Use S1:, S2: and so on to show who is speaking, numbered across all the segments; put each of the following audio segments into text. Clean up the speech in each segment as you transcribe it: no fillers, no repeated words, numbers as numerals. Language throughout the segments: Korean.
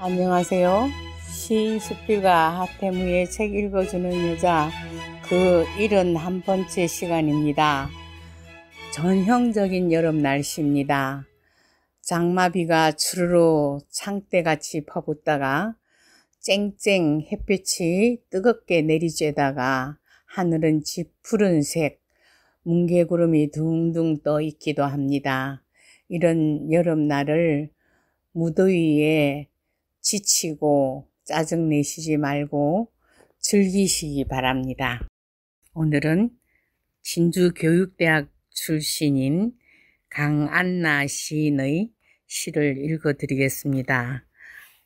S1: 안녕하세요. 시수필과 하태무의 책 읽어주는 여자 그 71번째 시간입니다. 전형적인 여름 날씨입니다. 장마비가 주르르 창대같이 퍼붓다가 쨍쨍 햇빛이 뜨겁게 내리쬐다가 하늘은 짙푸른색 뭉게구름이 둥둥 떠 있기도 합니다. 이런 여름날을 무더위에 지치고 짜증내시지 말고 즐기시기 바랍니다. 오늘은 진주교육대학 출신인 강안나 시인의 시를 읽어드리겠습니다.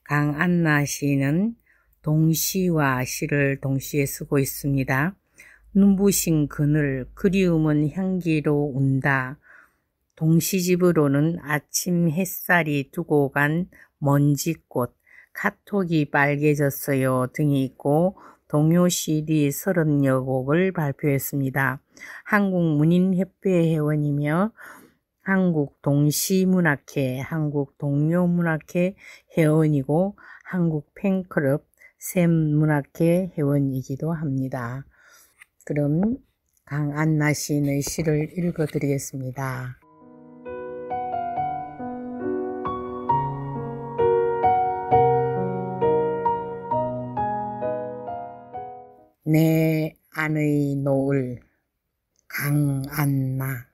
S1: 강안나 시인은 동시와 시를 동시에 쓰고 있습니다. 눈부신 그늘 그리움은 향기로 운다. 동시집으로는 아침 햇살이 두고 간 먼지꽃 카톡이 빨개졌어요 등이 있고 동요 CD 30여 곡을 발표했습니다. 한국문인협회 회원이며 한국동시문학회, 한국동요문학회 회원이고 한국팬클럽 샘문학회 회원이기도 합니다. 그럼 강안나 시인의 시를 읽어드리겠습니다. 내 안의 노을 강안나.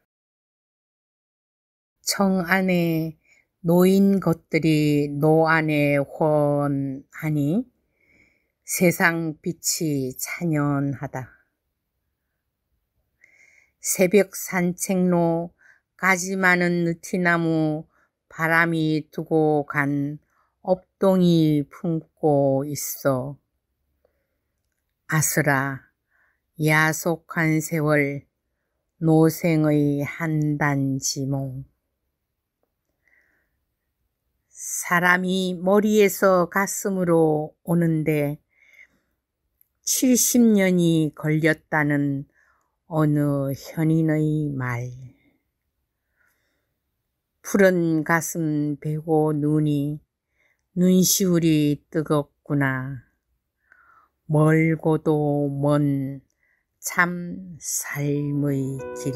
S1: 청 안에 놓인 것들이 노 안에 훤하니 세상 빛이 찬연하다. 새벽 산책로 가지 많은 느티나무 바람이 두고 간 업동이 품고 있어. 아스라 야속한 세월 노생의 한단지몽. 사람이 머리에서 가슴으로 오는데 70년이 걸렸다는 어느 현인의 말. 푸른 가슴 베고 눈시울이 뜨겁구나. 멀고도 먼 참 삶의 길.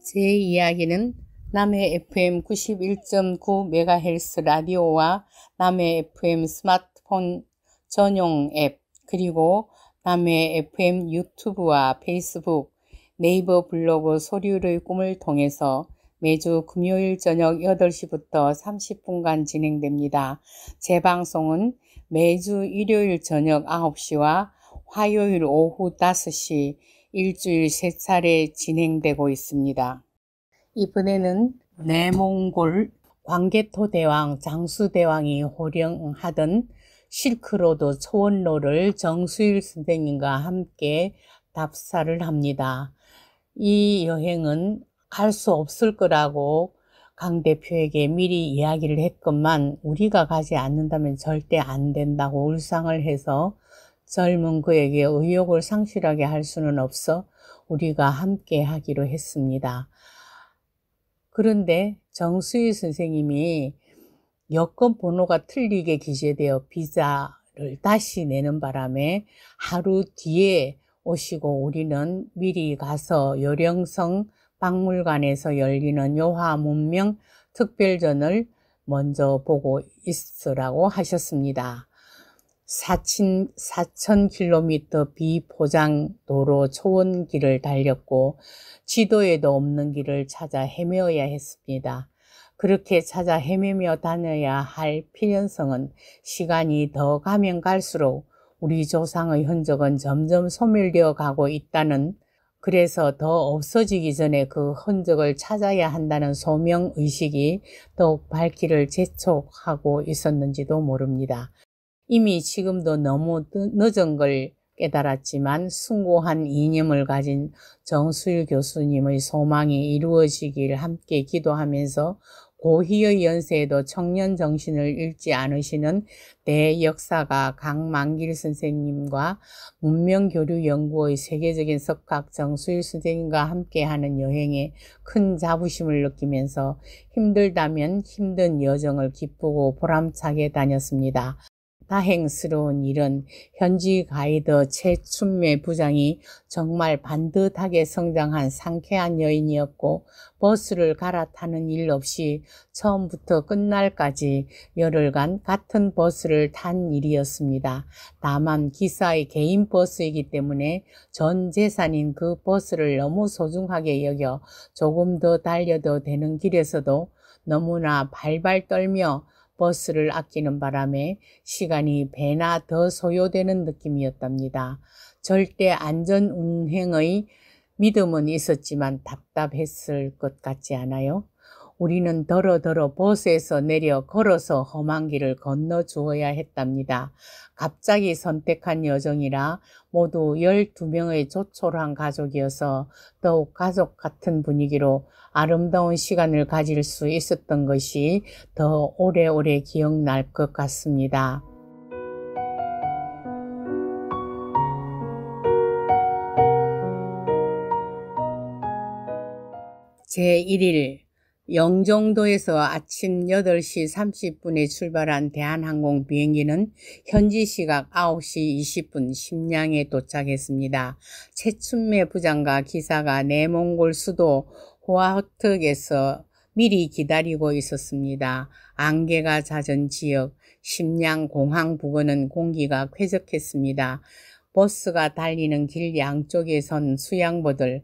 S1: 제 이야기는 남해 FM 91.9MHz 라디오와 남해 FM 스마트폰 전용 앱 그리고 남해 FM 유튜브와 페이스북, 네이버 블로그 소리의 꿈을 통해서 매주 금요일 저녁 8시부터 30분간 진행됩니다. 재방송은 매주 일요일 저녁 9시와 화요일 오후 5시 일주일 3차례 진행되고 있습니다. 이번에는 내몽골 광개토대왕 장수대왕이 호령하던 실크로드 초원로를 정수일 선생님과 함께 답사를 합니다. 이 여행은 갈 수 없을 거라고 강 대표에게 미리 이야기를 했건만 우리가 가지 않는다면 절대 안 된다고 울상을 해서 젊은 그에게 의욕을 상실하게 할 수는 없어 우리가 함께 하기로 했습니다. 그런데 정수일 선생님이 여권 번호가 틀리게 기재되어 비자를 다시 내는 바람에 하루 뒤에 오시고 우리는 미리 가서 요령성 박물관에서 열리는 요화문명 특별전을 먼저 보고 있으라고 하셨습니다. 4,000km 비포장 도로 초원길을 달렸고 지도에도 없는 길을 찾아 헤매어야 했습니다. 그렇게 찾아 헤매며 다녀야 할 필연성은 시간이 더 가면 갈수록 우리 조상의 흔적은 점점 소멸되어 가고 있다는, 그래서 더 없어지기 전에 그 흔적을 찾아야 한다는 소명의식이 더욱 발길을 재촉하고 있었는지도 모릅니다. 이미 지금도 너무 늦은 걸 깨달았지만 숭고한 이념을 가진 정수일 교수님의 소망이 이루어지길 함께 기도하면서 고희의 연세에도 청년 정신을 잃지 않으시는 대역사가 강만길 선생님과 문명교류연구의 세계적인 석학 정수일 선생님과 함께하는 여행에 큰 자부심을 느끼면서 힘들다면 힘든 여정을 기쁘고 보람차게 다녔습니다. 다행스러운 일은 현지 가이드 최춘매 부장이 정말 반듯하게 성장한 상쾌한 여인이었고 버스를 갈아타는 일 없이 처음부터 끝날까지 열흘간 같은 버스를 탄 일이었습니다. 다만 기사의 개인 버스이기 때문에 전 재산인 그 버스를 너무 소중하게 여겨 조금 더 달려도 되는 길에서도 너무나 발발 떨며 버스를 아끼는 바람에 시간이 배나 더 소요되는 느낌이었답니다. 절대 안전 운행의 믿음은 있었지만 답답했을 것 같지 않아요? 우리는 더러더러 버스에서 내려 걸어서 험한 길을 건너 주어야 했답니다. 갑자기 선택한 여정이라 모두 12명의 조촐한 가족이어서 더욱 가족 같은 분위기로 아름다운 시간을 가질 수 있었던 것이 더 오래오래 기억날 것 같습니다. 제1일 영종도에서 아침 8시 30분에 출발한 대한항공 비행기는 현지 시각 9시 20분 심양에 도착했습니다. 최춘매 부장과 기사가 내몽골 수도 호아허특에서 미리 기다리고 있었습니다. 안개가 잦은 지역 심양 공항 부근은 공기가 쾌적했습니다. 버스가 달리는 길 양쪽에 선 수양버들,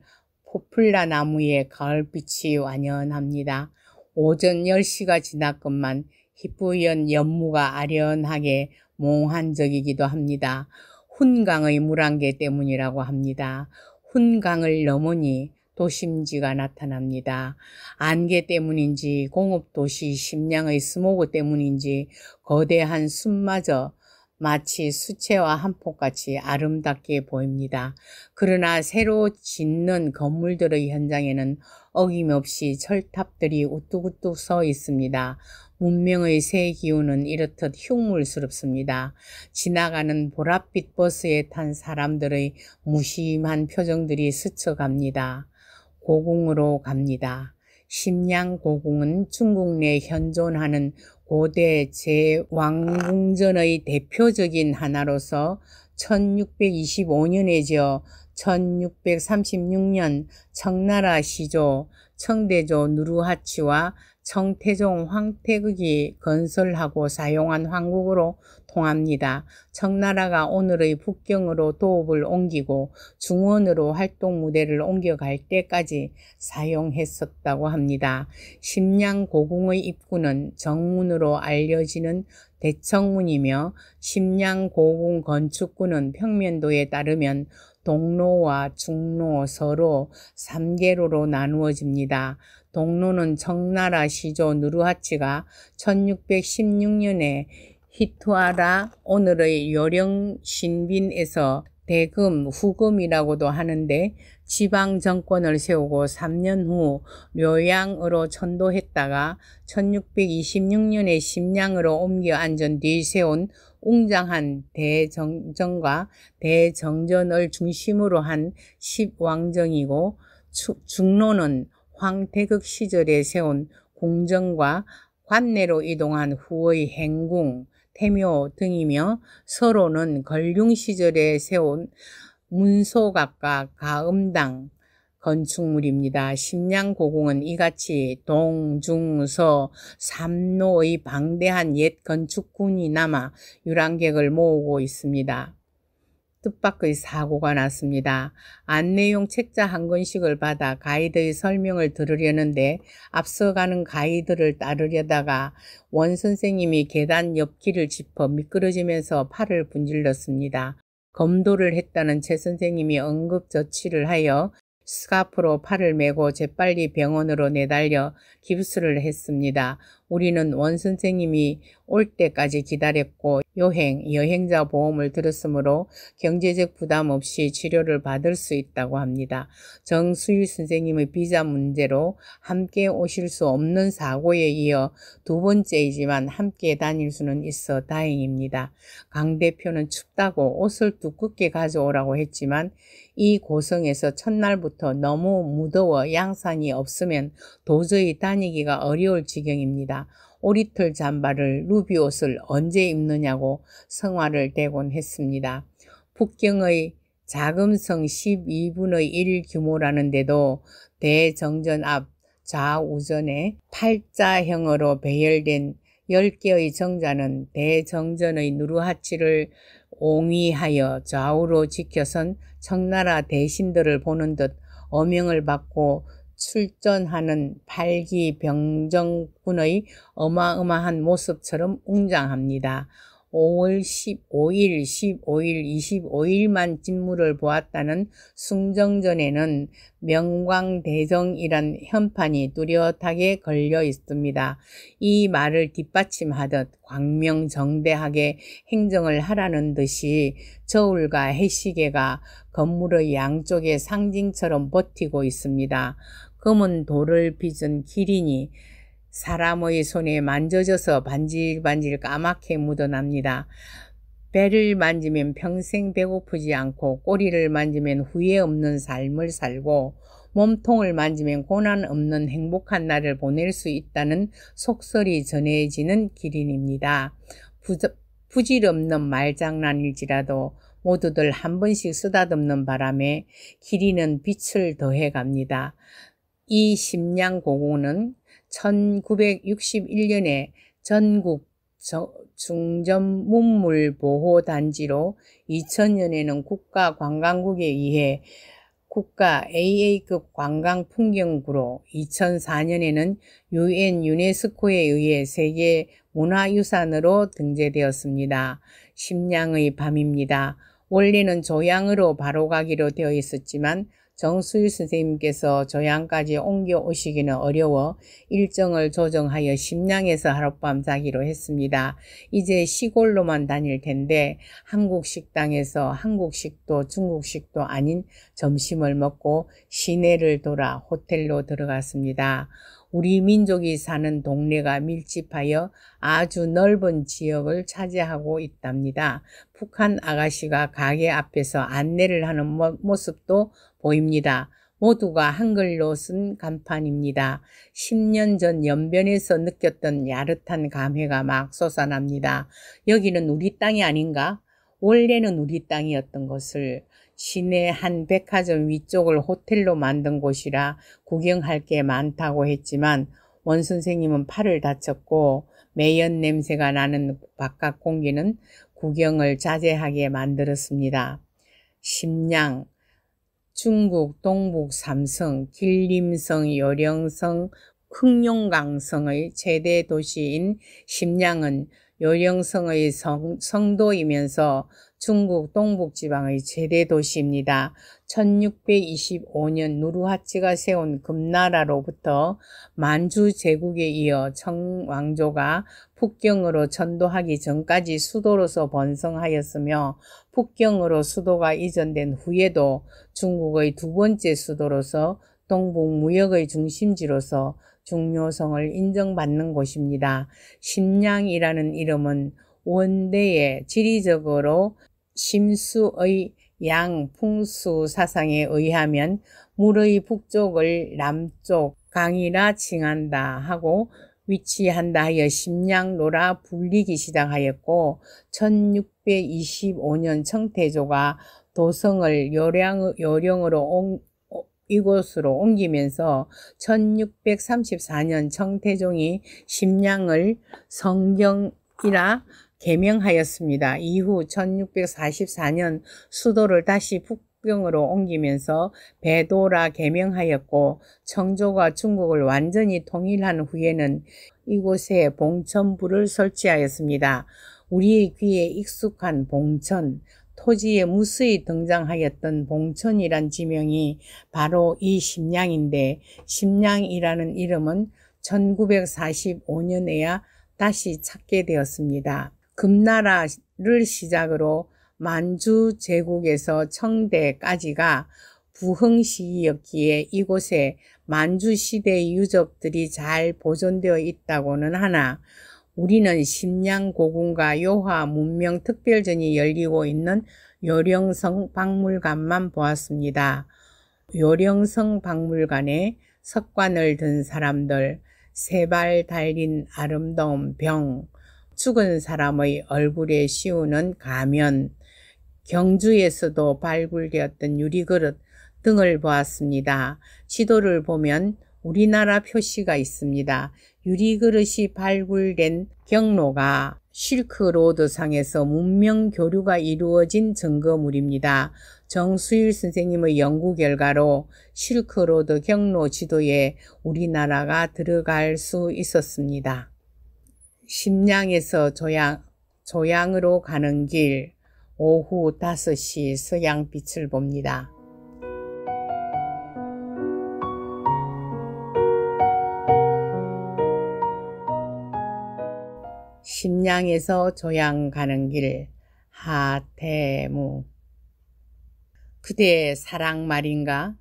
S1: 포플라 나무의 가을빛이 완연합니다. 오전 10시가 지났건만 희뿌연 연무가 아련하게 몽환적이기도 합니다. 훈강의 물안개 때문이라고 합니다. 훈강을 넘으니 도심지가 나타납니다. 안개 때문인지 공업도시 심양의 스모그 때문인지 거대한 숲마저 마치 수채화 한 폭같이 아름답게 보입니다. 그러나 새로 짓는 건물들의 현장에는 어김없이 철탑들이 우뚝우뚝 서 있습니다. 문명의 새 기운은 이렇듯 흉물스럽습니다. 지나가는 보랏빛 버스에 탄 사람들의 무심한 표정들이 스쳐갑니다. 고궁으로 갑니다. 심양 고궁은 중국 내 현존하는 고대 제왕궁전의 대표적인 하나로서 1625년에 지어 1636년 청나라 시조 청대조 누르하치와 청태종 황태극이 건설하고 사용한 황국으로 통합니다. 청나라가 오늘의 북경으로 도읍을 옮기고 중원으로 활동 무대를 옮겨갈 때까지 사용했었다고 합니다. 심양 고궁의 입구는 정문으로 알려지는 대청문이며 심양 고궁 건축구는 평면도에 따르면 동로와 중로, 서로 3개로로 나누어집니다. 동로는 청나라 시조 누르하치가 1616년에 히투아라 오늘의 요령신빈에서 대금, 후금이라고도 하는데 지방 정권을 세우고 3년 후 료양으로 천도했다가 1626년에 심양으로 옮겨 앉은 뒤 세운 웅장한 대정전과 대정전을 중심으로 한 10왕정이고 중로는 황태극 시절에 세운 궁정과 관내로 이동한 후의 행궁, 태묘 등이며 서로는 건륭 시절에 세운 문소각과 가음당 건축물입니다. 심양 고궁은 이같이 동, 중, 서, 삼로의 방대한 옛 건축군이 남아 유람객을 모으고 있습니다. 뜻밖의 사고가 났습니다. 안내용 책자 한 권씩을 받아 가이드의 설명을 들으려는데 앞서가는 가이드를 따르려다가 원 선생님이 계단 옆길을 짚어 미끄러지면서 팔을 분질렀습니다. 검도를 했다는 최 선생님이 응급조치를 하여 스카프로 팔을 메고 재빨리 병원으로 내달려 깁스를 했습니다. 우리는 원 선생님이 올 때까지 기다렸고 여행자 보험을 들었으므로 경제적 부담 없이 치료를 받을 수 있다고 합니다. 정수일 선생님의 비자 문제로 함께 오실 수 없는 사고에 이어 두 번째이지만 함께 다닐 수는 있어 다행입니다. 강 대표는 춥다고 옷을 두껍게 가져오라고 했지만 이 고성에서 첫날부터 너무 무더워 양산이 없으면 도저히 다니기가 어려울 지경입니다. 오리털 잠바를 루비 옷을 언제 입느냐고 성화를 대곤 했습니다. 북경의 자금성 12분의 1 규모라는데도 대정전 앞 좌우전에 팔자형으로 배열된 10개의 정자는 대정전의 누르하치를 옹위하여 좌우로 지켜선 청나라 대신들을 보는 듯 어명을 받고 출전하는 팔기 병정군의 어마어마한 모습처럼 웅장합니다. 5월 15일, 15일, 25일만 진무를 보았다는 숭정전에는 명광대정이란 현판이 뚜렷하게 걸려 있습니다. 이 말을 뒷받침하듯 광명정대하게 행정을 하라는 듯이 저울과 해시계가 건물의 양쪽에 상징처럼 버티고 있습니다. 검은 돌을 빚은 기린이 사람의 손에 만져져서 반질반질 까맣게 묻어납니다. 배를 만지면 평생 배고프지 않고 꼬리를 만지면 후회 없는 삶을 살고 몸통을 만지면 고난 없는 행복한 날을 보낼 수 있다는 속설이 전해지는 기린입니다. 부질없는 말장난일지라도 모두들 한 번씩 쓰다듬는 바람에 기린은 빛을 더해갑니다. 이 심양고궁은 1961년에 전국 중전문물보호단지로 2000년에는 국가관광국에 의해 국가 AA급 관광풍경구로 2004년에는 UN 유네스코에 의해 세계문화유산으로 등재되었습니다. 심양의 밤입니다. 원래는 조양으로 바로 가기로 되어 있었지만 정수일 선생님께서 조양까지 옮겨오시기는 어려워 일정을 조정하여 심양에서 하룻밤 자기로 했습니다. 이제 시골로만 다닐 텐데 한국 식당에서 한국식도 중국식도 아닌 점심을 먹고 시내를 돌아 호텔로 들어갔습니다. 우리 민족이 사는 동네가 밀집하여 아주 넓은 지역을 차지하고 있답니다. 북한 아가씨가 가게 앞에서 안내를 하는 모습도 보입니다. 모두가 한글로 쓴 간판입니다. 10년 전 연변에서 느꼈던 야릇한 감회가 막 솟아납니다. 여기는 우리 땅이 아닌가? 원래는 우리 땅이었던 것을 시내 한 백화점 위쪽을 호텔로 만든 곳이라 구경할 게 많다고 했지만 원 선생님은 팔을 다쳤고 매연 냄새가 나는 바깥 공기는 구경을 자제하게 만들었습니다. 심양, 중국 동북 삼성, 길림성, 요령성, 흑룡강성의 최대 도시인 심양은 요령성의 성도이면서 중국 동북지방의 최대 도시입니다. 1625년 누르하치가 세운 금나라로부터 만주 제국에 이어 청왕조가 북경으로 전도하기 전까지 수도로서 번성하였으며 북경으로 수도가 이전된 후에도 중국의 두 번째 수도로서 동북 무역의 중심지로서 중요성을 인정받는 곳입니다. 심양이라는 이름은 원대의 지리적으로 심수의 양풍수 사상에 의하면 물의 북쪽을 남쪽 강이라 칭한다 하고 위치한다 하여 심양로라 불리기 시작하였고 1625년 청태조가 도성을 요령으로 이곳으로 옮기면서 1634년 청태종이 심양을 성경이라 개명하였습니다. 이후 1644년 수도를 다시 북경으로 옮기면서 배도라 개명하였고 청조가 중국을 완전히 통일한 후에는 이곳에 봉천부를 설치하였습니다. 우리의 귀에 익숙한 봉천, 토지에 무수히 등장하였던 봉천이란 지명이 바로 이 심량인데, 심량이라는 이름은 1945년에야 다시 찾게 되었습니다. 금나라를 시작으로 만주 제국에서 청대까지가 부흥 시기였기에 이곳에 만주 시대의 유적들이 잘 보존되어 있다고는 하나, 우리는 심양 고궁과 요하 문명 특별전이 열리고 있는 요령성 박물관만 보았습니다. 요령성 박물관에 석관을 든 사람들, 세 발 달린 아름다운 병, 죽은 사람의 얼굴에 씌우는 가면, 경주에서도 발굴되었던 유리그릇 등을 보았습니다. 지도를 보면 우리나라 표시가 있습니다. 유리그릇이 발굴된 경로가 실크로드상에서 문명 교류가 이루어진 증거물입니다. 정수일 선생님의 연구 결과로 실크로드 경로 지도에 우리나라가 들어갈 수 있었습니다. 심양에서 조양으로 가는 길, 오후 5시 석양빛을 봅니다. 심양에서 조양 가는 길, 하태무. 그대의 사랑 말인가?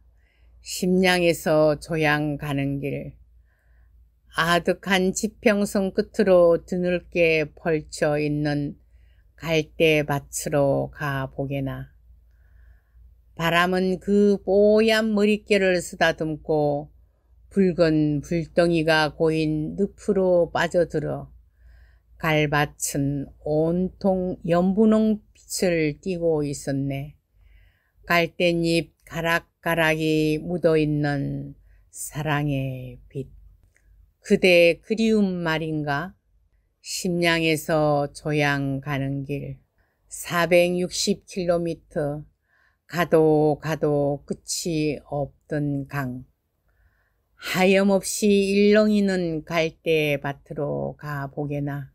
S1: 심양에서 조양 가는 길. 아득한 지평선 끝으로 드넓게 펼쳐 있는 갈대밭으로 가보게나. 바람은 그 뽀얀 머릿결을 쓰다듬고 붉은 불덩이가 고인 늪으로 빠져들어 갈밭은 온통 연분홍 빛을 띠고 있었네. 갈대잎 가락가락이 묻어있는 사랑의 빛. 그대의 그리움 말인가? 심양에서 조양 가는 길 460km, 가도 끝이 없던 강. 하염없이 일렁이는 갈대밭으로 가보게나.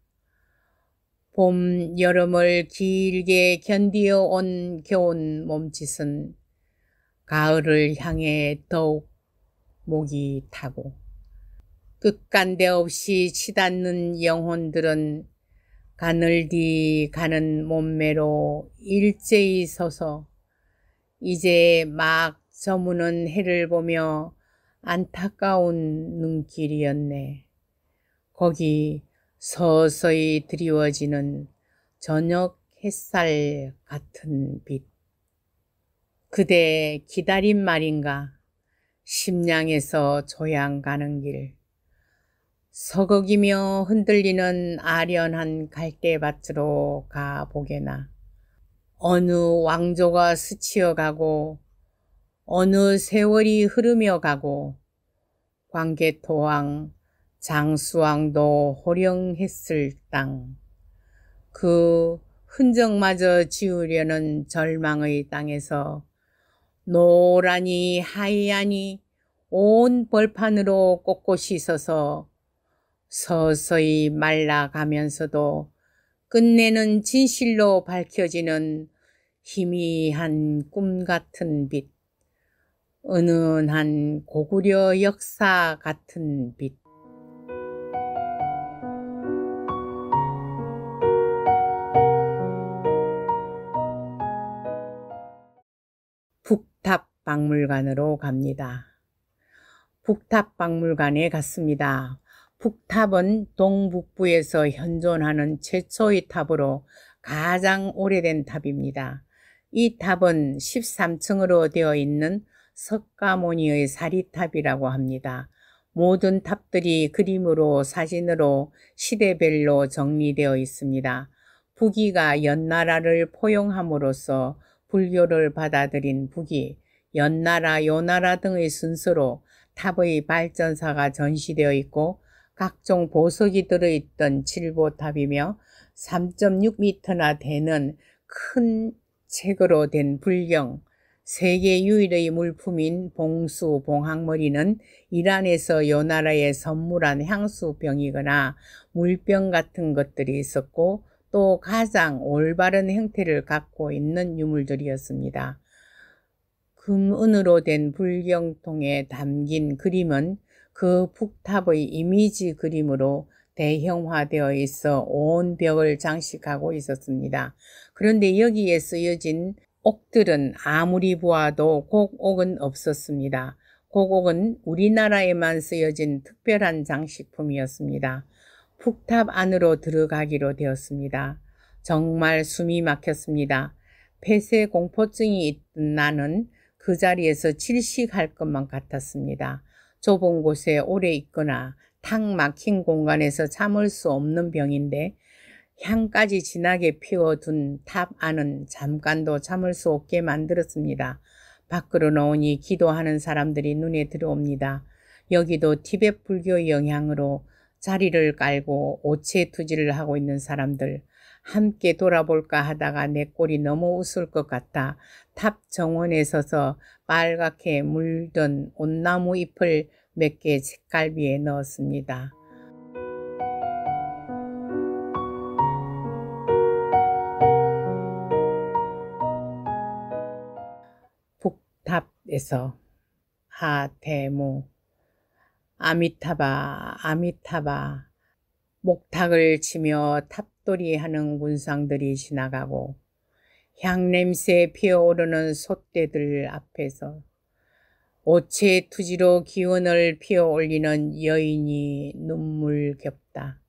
S1: 봄, 여름을 길게 견디어 온 겨운 몸짓은 가을을 향해 더욱 목이 타고, 끝간데 없이 치닫는 영혼들은 가늘디 가는 몸매로 일제히 서서 이제 막 저무는 해를 보며 안타까운 눈길이었네. 거기 서서히 드리워지는 저녁 햇살 같은 빛. 그대 기다린 말인가? 심양에서 조양 가는 길. 서걱이며 흔들리는 아련한 갈대밭으로 가보게나. 어느 왕조가 스치어가고 어느 세월이 흐르며 가고 광개토왕 장수왕도 호령했을 땅. 그 흔적마저 지우려는 절망의 땅에서 노란이 하얀이 온 벌판으로 꼿꼿이 서서 서서히 말라가면서도 끝내는 진실로 밝혀지는 희미한 꿈같은 빛, 은은한 고구려 역사 같은 빛. 북탑박물관으로 갑니다. 북탑박물관에 갔습니다. 북탑은 동북부에서 현존하는 최초의 탑으로 가장 오래된 탑입니다. 이 탑은 13층으로 되어 있는 석가모니의 사리탑이라고 합니다. 모든 탑들이 그림으로 사진으로 시대별로 정리되어 있습니다. 북이가 연나라를 포용함으로써 불교를 받아들인 북이, 연나라, 요나라 등의 순서로 탑의 발전사가 전시되어 있고 각종 보석이 들어있던 칠보탑이며 3.6m나 되는 큰 책으로 된 불경, 세계 유일의 물품인 봉수, 봉황머리는 이란에서 요나라에 선물한 향수병이거나 물병 같은 것들이 있었고, 또 가장 올바른 형태를 갖고 있는 유물들이었습니다. 금은으로 된 불경통에 담긴 그림은 그 북탑의 이미지 그림으로 대형화되어 있어 온 벽을 장식하고 있었습니다. 그런데 여기에 쓰여진 옥들은 아무리 보아도 곡옥은 없었습니다. 곡옥은 우리나라에만 쓰여진 특별한 장식품이었습니다. 북탑 안으로 들어가기로 되었습니다. 정말 숨이 막혔습니다. 폐쇄 공포증이 있던 나는 그 자리에서 질식할 것만 같았습니다. 좁은 곳에 오래 있거나 탁 막힌 공간에서 참을 수 없는 병인데 향까지 진하게 피워둔 탑 안은 잠깐도 참을 수 없게 만들었습니다. 밖으로 나오니 기도하는 사람들이 눈에 들어옵니다. 여기도 티베트 불교의 영향으로 자리를 깔고 오체투지를 하고 있는 사람들, 함께 돌아볼까 하다가 내 꼴이 너무 웃을 것 같아 탑 정원에 서서 빨갛게 물든 온나무 잎을 몇 개 책갈비에 넣었습니다. 북탑에서 하태무 아미타바 아미타바 목탁을 치며 탑돌이 하는 군상들이 지나가고 향냄새 피어오르는 솥대들 앞에서 오체투지로 기운을 피어올리는 여인이 눈물겹다.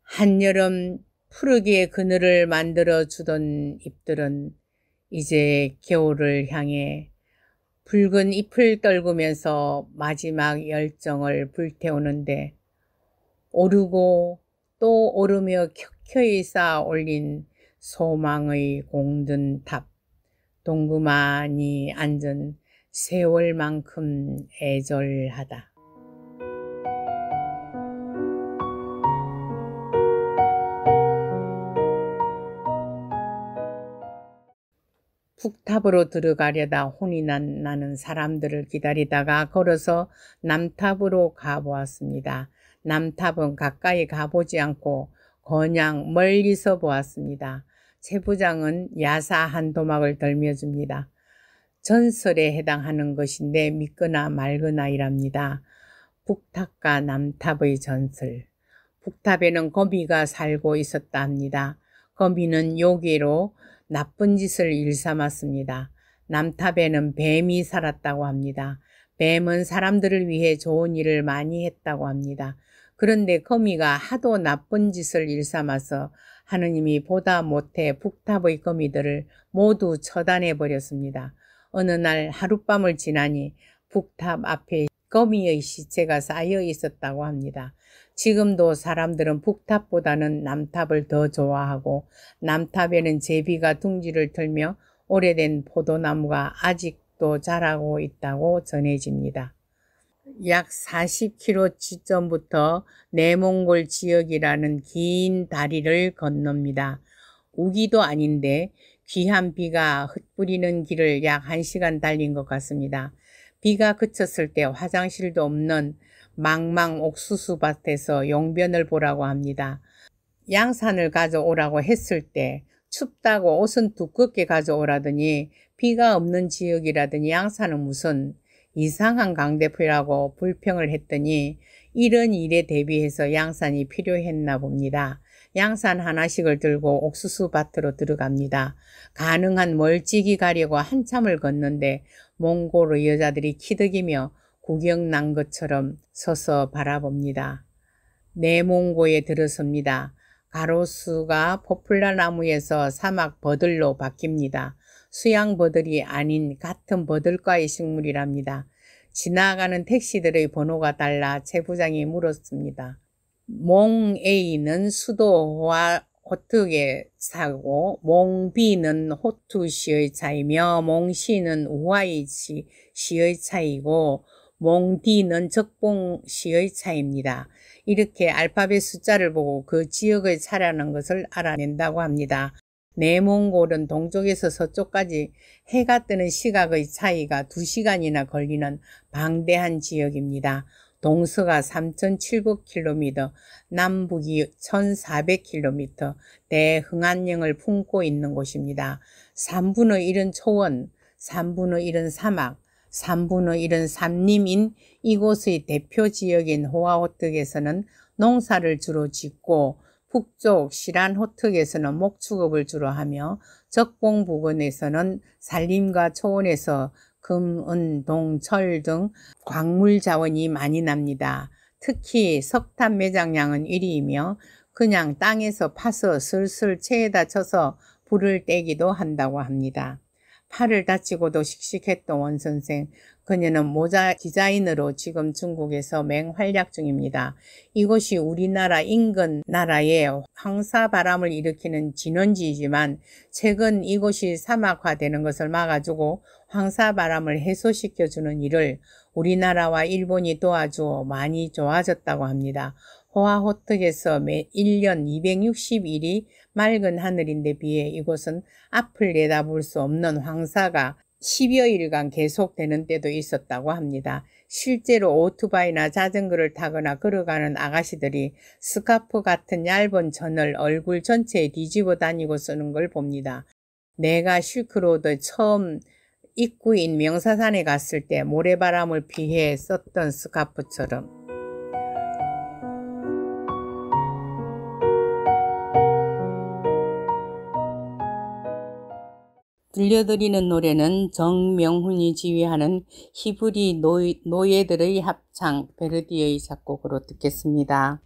S1: 한여름 푸르게 그늘을 만들어주던 잎들은 이제 겨울을 향해 붉은 잎을 떨구면서 마지막 열정을 불태우는데 오르고 또 오르며 켜켜이 쌓아 올린 소망의 공든 탑, 동그만히 앉은 세월만큼 애절하다. 북탑으로 들어가려다 혼이 나는 사람들을 기다리다가 걸어서 남탑으로 가보았습니다. 남탑은 가까이 가보지 않고 그냥 멀리서 보았습니다. 최 부장은 야사한 도막을 들며줍니다. 전설에 해당하는 것인데 믿거나 말거나이랍니다. 북탑과 남탑의 전설. 북탑에는 거미가 살고 있었다 합니다. 거미는 요괴로 나쁜 짓을 일삼았습니다. 남탑에는 뱀이 살았다고 합니다. 뱀은 사람들을 위해 좋은 일을 많이 했다고 합니다. 그런데 거미가 하도 나쁜 짓을 일삼아서 하느님이 보다 못해 북탑의 거미들을 모두 처단해 버렸습니다. 어느 날 하룻밤을 지나니 북탑 앞에 거미의 시체가 쌓여 있었다고 합니다. 지금도 사람들은 북탑보다는 남탑을 더 좋아하고 남탑에는 제비가 둥지를 틀며 오래된 포도나무가 아직도 자라고 있다고 전해집니다. 약 40km 지점부터 내몽골 지역이라는 긴 다리를 건넙니다. 우기도 아닌데 귀한 비가 흩뿌리는 길을 약 1시간 달린 것 같습니다. 비가 그쳤을 때 화장실도 없는 망망 옥수수밭에서 용변을 보라고 합니다. 양산을 가져오라고 했을 때 춥다고 옷은 두껍게 가져오라더니 비가 없는 지역이라더니 양산은 무슨 이상한 강대표라고 불평을 했더니 이런 일에 대비해서 양산이 필요했나 봅니다. 양산 하나씩을 들고 옥수수밭으로 들어갑니다. 가능한 멀찍이 가려고 한참을 걷는데 몽골의 여자들이 키득이며 구경 난 것처럼 서서 바라봅니다. 내몽고에 들어섭니다. 가로수가 포플라 나무에서 사막 버들로 바뀝니다. 수양 버들이 아닌 같은 버들과의 식물이랍니다. 지나가는 택시들의 번호가 달라 최 부장이 물었습니다. 몽 A는 수도 호트에 사고 몽 B는 호투시의 차이며 몽 C는 우하이시의 차이고 몽 D는 적봉시의 차이입니다. 이렇게 알파벳 숫자를 보고 그 지역의 차라는 것을 알아낸다고 합니다. 내몽골은 동쪽에서 서쪽까지 해가 뜨는 시각의 차이가 2시간이나 걸리는 방대한 지역입니다. 동서가 3,700km, 남북이 1,400km 대흥안령을 품고 있는 곳입니다. 3분의 1은 초원, 3분의 1은 사막, 3분의 1은 산림인 이곳의 대표 지역인 호화호특에서는 농사를 주로 짓고 북쪽 시란호특에서는 목축업을 주로 하며 적봉 부근에서는 산림과 초원에서 금, 은, 동, 철 등 광물 자원이 많이 납니다. 특히 석탄 매장량은 1위이며 그냥 땅에서 파서 슬슬 체에다 쳐서 불을 떼기도 한다고 합니다. 팔을 다치고도 씩씩했던 원선생, 그녀는 모자 디자이너로 지금 중국에서 맹활약 중입니다. 이곳이 우리나라 인근 나라에 황사바람을 일으키는 진원지이지만 최근 이곳이 사막화되는 것을 막아주고 황사바람을 해소시켜주는 일을 우리나라와 일본이 도와주어 많이 좋아졌다고 합니다. 호화호특에서 매 1년 260일이 맑은 하늘인데 비해 이곳은 앞을 내다볼 수 없는 황사가 10여일간 계속되는 때도 있었다고 합니다. 실제로 오토바이나 자전거를 타거나 걸어가는 아가씨들이 스카프 같은 얇은 천을 얼굴 전체에 뒤집어 다니고 쓰는 걸 봅니다. 내가 실크로드 처음 입구인 명사산에 갔을 때 모래바람을 피해 썼던 스카프처럼. 들려드리는 노래는 정명훈이 지휘하는 히브리 노예들의 합창 베르디의 작곡으로 듣겠습니다.